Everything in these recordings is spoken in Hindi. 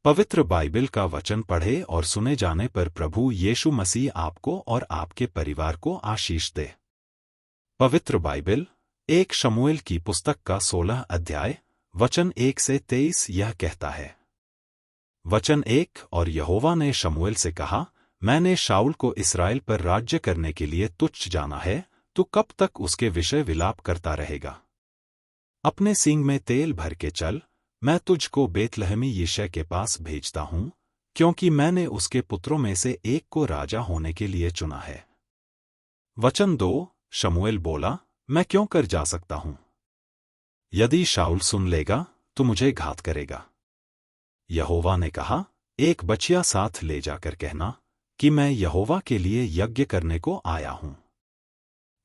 पवित्र बाइबल का वचन पढ़े और सुने जाने पर प्रभु यीशु मसीह आपको और आपके परिवार को आशीष दे। पवित्र बाइबल 1 शमूएल की पुस्तक का 16 अध्याय वचन 1 से 23 यह कहता है। वचन 1 और यहोवा ने शमूएल से कहा, मैंने शाऊल को इस्राएल पर राज्य करने के लिए तुच्छ जाना है, तू कब तक उसके विषय विलाप करता रहेगा? अपने सींग में तेल भर के चल, मैं तुझको बेतलहमी यिशै के पास भेजता हूं, क्योंकि मैंने उसके पुत्रों में से एक को राजा होने के लिए चुना है। वचन 2 शमूएल बोला, मैं क्यों कर जा सकता हूं? यदि शाऊल सुन लेगा तो मुझे घात करेगा। यहोवा ने कहा, एक बछिया साथ ले जाकर कहना कि मैं यहोवा के लिए यज्ञ करने को आया हूं।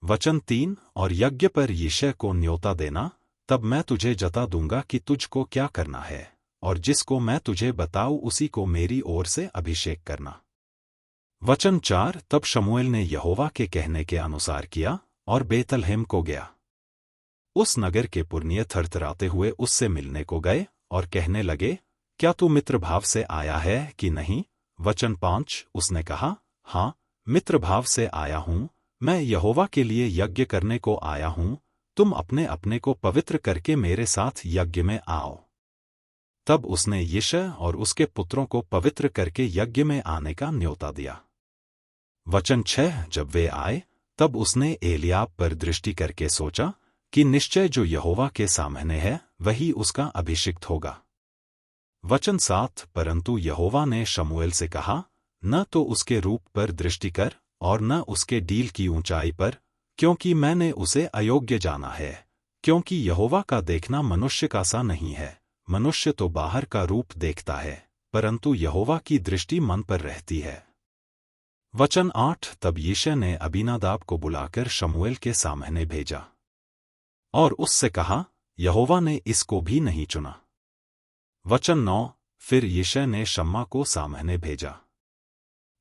वचन 3 और यज्ञ पर यिशै को न्योता देना, तब मैं तुझे जता दूंगा कि तुझको क्या करना है, और जिसको मैं तुझे बताऊं उसी को मेरी ओर से अभिषेक करना। वचन 4 तब शमूएल ने यहोवा के कहने के अनुसार किया और बेतलहम को गया। उस नगर के पुरनिये थरथराते हुए उससे मिलने को गए और कहने लगे, क्या तू मित्रभाव से आया है कि नहीं? वचन 5 उसने कहा, हाँ, मित्रभाव से आया हूं, मैं यहोवा के लिए यज्ञ करने को आया हूं, तुम अपने अपने को पवित्र करके मेरे साथ यज्ञ में आओ। तब उसने यिशै और उसके पुत्रों को पवित्र करके यज्ञ में आने का न्योता दिया। वचन 6 जब वे आए, तब उसने एलियाब पर दृष्टि करके सोचा कि निश्चय जो यहोवा के सामने है वही उसका अभिषिक्त होगा। वचन 7 परंतु यहोवा ने शमूएल से कहा, न तो उसके रूप पर दृष्टि कर और न उसके डील की ऊंचाई पर, क्योंकि मैंने उसे अयोग्य जाना है, क्योंकि यहोवा का देखना मनुष्य का सा नहीं है। मनुष्य तो बाहर का रूप देखता है, परंतु यहोवा की दृष्टि मन पर रहती है। वचन 8 तब यिशै ने अबीनादाब को बुलाकर शमूएल के सामने भेजा और उससे कहा, यहोवा ने इसको भी नहीं चुना। वचन 9 फिर यिशै ने शम्मा को सामने भेजा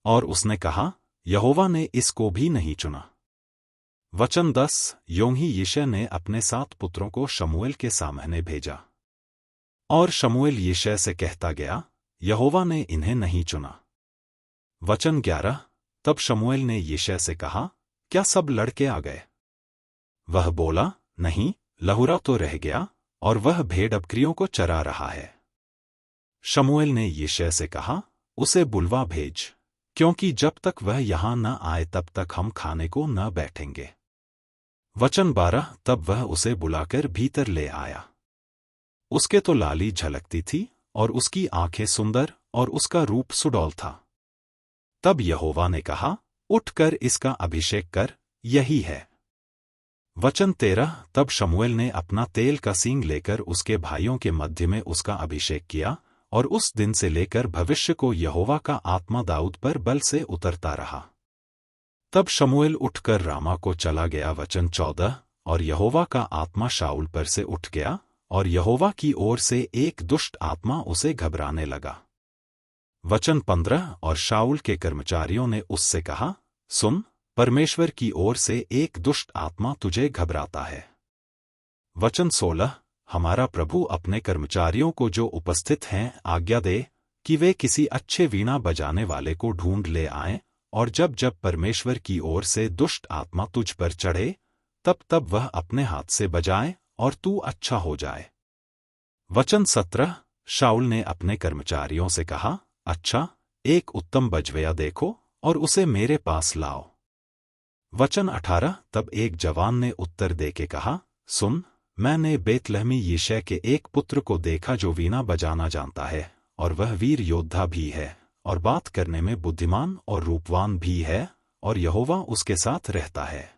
और उसने कहा, यहोवा ने इसको भी नहीं चुना। वचन 10 यों ही यिशै ने अपने 7 पुत्रों को शमूएल के सामने भेजा और शमूएल यिशै से कहता गया, यहोवा ने इन्हें नहीं चुना। वचन 11 तब शमूएल ने यिशै से कहा, क्या सब लड़के आ गए? वह बोला, नहीं, लहुरा तो रह गया और वह भेड़ बकरियों को चरा रहा है। शमूएल ने यिशै से कहा, उसे बुलवा भेज, क्योंकि जब तक वह यहां न आए तब तक हम खाने को न बैठेंगे। वचन 12 तब वह उसे बुलाकर भीतर ले आया। उसके तो लाली झलकती थी और उसकी आंखें सुंदर और उसका रूप सुडौल था। तब यहोवा ने कहा, उठकर इसका अभिषेक कर, यही है। वचन 13 तब शमूएल ने अपना तेल का सींग लेकर उसके भाइयों के मध्य में उसका अभिषेक किया, और उस दिन से लेकर भविष्य को यहोवा का आत्मा दाऊद पर बल से उतरता रहा। तब शमूएल उठकर रामा को चला गया। वचन 14 और यहोवा का आत्मा शाऊल पर से उठ गया, और यहोवा की ओर से एक दुष्ट आत्मा उसे घबराने लगा। वचन 15 और शाऊल के कर्मचारियों ने उससे कहा, सुन, परमेश्वर की ओर से एक दुष्ट आत्मा तुझे घबराता है। वचन 16 हमारा प्रभु अपने कर्मचारियों को जो उपस्थित हैं आज्ञा दे कि वे किसी अच्छे वीणा बजाने वाले को ढूंढ ले आएं, और जब जब परमेश्वर की ओर से दुष्ट आत्मा तुझ पर चढ़े, तब तब वह अपने हाथ से बजाए और तू अच्छा हो जाए। वचन 17 शाऊल ने अपने कर्मचारियों से कहा, अच्छा, एक उत्तम बजवैया देखो और उसे मेरे पास लाओ। वचन 18 तब एक जवान ने उत्तर देके कहा, सुन, मैंने बेतलहमी यिशै के एक पुत्र को देखा जो वीणा बजाना जानता है, और वह वीर योद्धा भी है और बात करने में बुद्धिमान और रूपवान भी है, और यहोवा उसके साथ रहता है।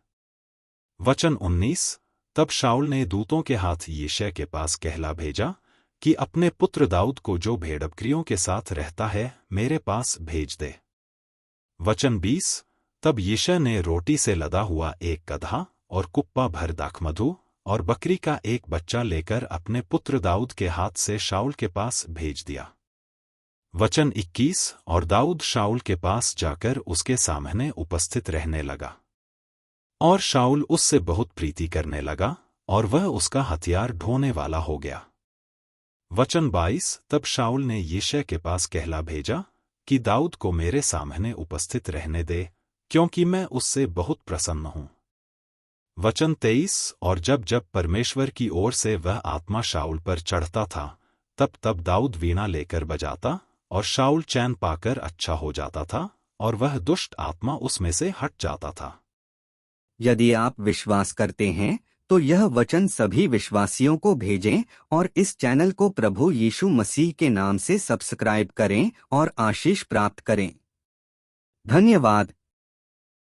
वचन 19 तब शाऊल ने दूतों के हाथ यिशै के पास कहला भेजा कि अपने पुत्र दाऊद को जो भेड़ बकरियों के साथ रहता है मेरे पास भेज दे। वचन 20 तब यिशै ने रोटी से लदा हुआ एक गदहा और कुप्पा भर दाखमधु और बकरी का एक बच्चा लेकर अपने पुत्र दाऊद के हाथ से शाऊल के पास भेज दिया। वचन 21 और दाऊद शाऊल के पास जाकर उसके सामने उपस्थित रहने लगा, और शाऊल उससे बहुत प्रीति करने लगा, और वह उसका हथियार ढोने वाला हो गया। वचन 22। तब शाऊल ने यिशै के पास कहला भेजा कि दाऊद को मेरे सामने उपस्थित रहने दे, क्योंकि मैं उससे बहुत प्रसन्न हूँ। वचन 23। और जब जब परमेश्वर की ओर से वह आत्मा शाऊल पर चढ़ता था, तब तब दाऊद वीणा लेकर बजाता, और शाऊल चैन पाकर अच्छा हो जाता था, और वह दुष्ट आत्मा उसमें से हट जाता था। यदि आप विश्वास करते हैं तो यह वचन सभी विश्वासियों को भेजें और इस चैनल को प्रभु यीशु मसीह के नाम से सब्सक्राइब करें और आशीष प्राप्त करें। धन्यवाद।